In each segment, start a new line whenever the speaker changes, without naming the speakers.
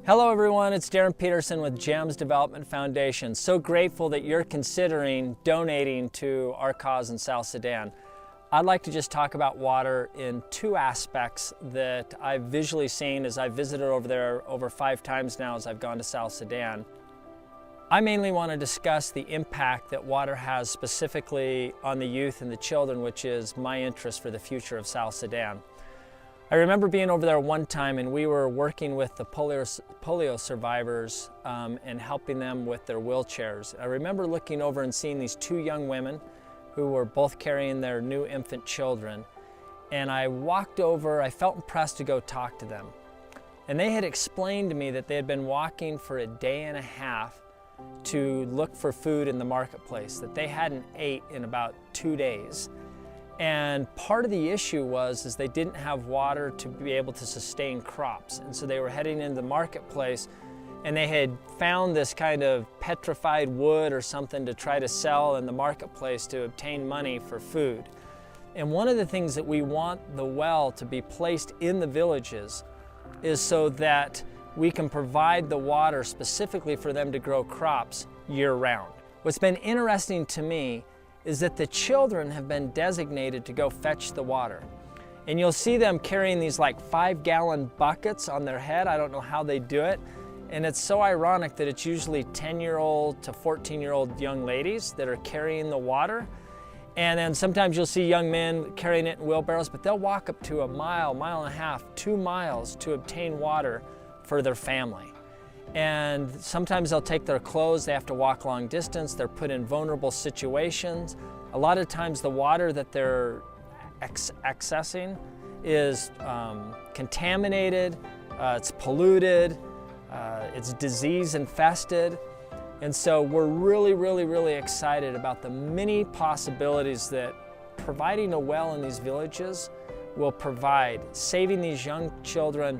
Hello everyone, it's Darren Peterson with GEMS Development Foundation. So grateful that you're considering donating to our cause in South Sudan. I'd like to just talk about water in two aspects that I've visually seen as I've visited over there over 5 times now as I've gone to South Sudan. I mainly want to discuss the impact that water has specifically on the youth and the children, which is my interest for the future of South Sudan. I remember being over there one time and we were working with the polio survivors and helping them with their wheelchairs. I remember looking over and seeing these 2 young women who were both carrying their new infant children. And I walked over, I felt impressed to go talk to them. And they had explained to me that they had been walking for a day and a half to look for food in the marketplace, that they hadn't ate in about 2 days. And part of the issue was they didn't have water to be able to sustain crops. And so they were heading into the marketplace and they had found this kind of petrified wood or something to try to sell in the marketplace to obtain money for food. And one of the things that we want the well to be placed in the villages is so that we can provide the water specifically for them to grow crops year-round. What's been interesting to me is that the children have been designated to go fetch the water. And you'll see them carrying these like 5-gallon buckets on their head. I don't know how they do it. And it's so ironic that it's usually 10-year-old to 14-year-old young ladies that are carrying the water. And then sometimes you'll see young men carrying it in wheelbarrows, but they'll walk up to a mile, mile and a half, 2 miles to obtain water for their family. And sometimes they'll take their clothes, they have to walk long distance, they're put in vulnerable situations. A lot of times the water that they're accessing is contaminated, it's polluted, it's disease infested. And so we're really excited about the many possibilities that providing a well in these villages will provide, saving these young children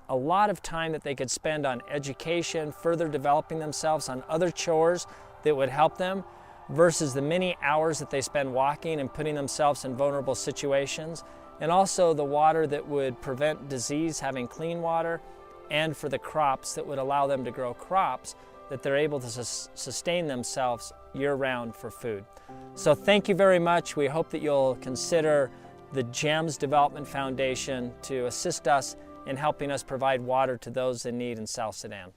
a lot of time that they could spend on education, further developing themselves on other chores that would help them, versus the many hours that they spend walking and putting themselves in vulnerable situations. And also the water that would prevent disease, having clean water, and for the crops that would allow them to grow crops that they're able to sustain themselves year-round for food. So thank you very much. We hope that you'll consider the GEMS Development Foundation to assist us in helping us provide water to those in need in South Sudan.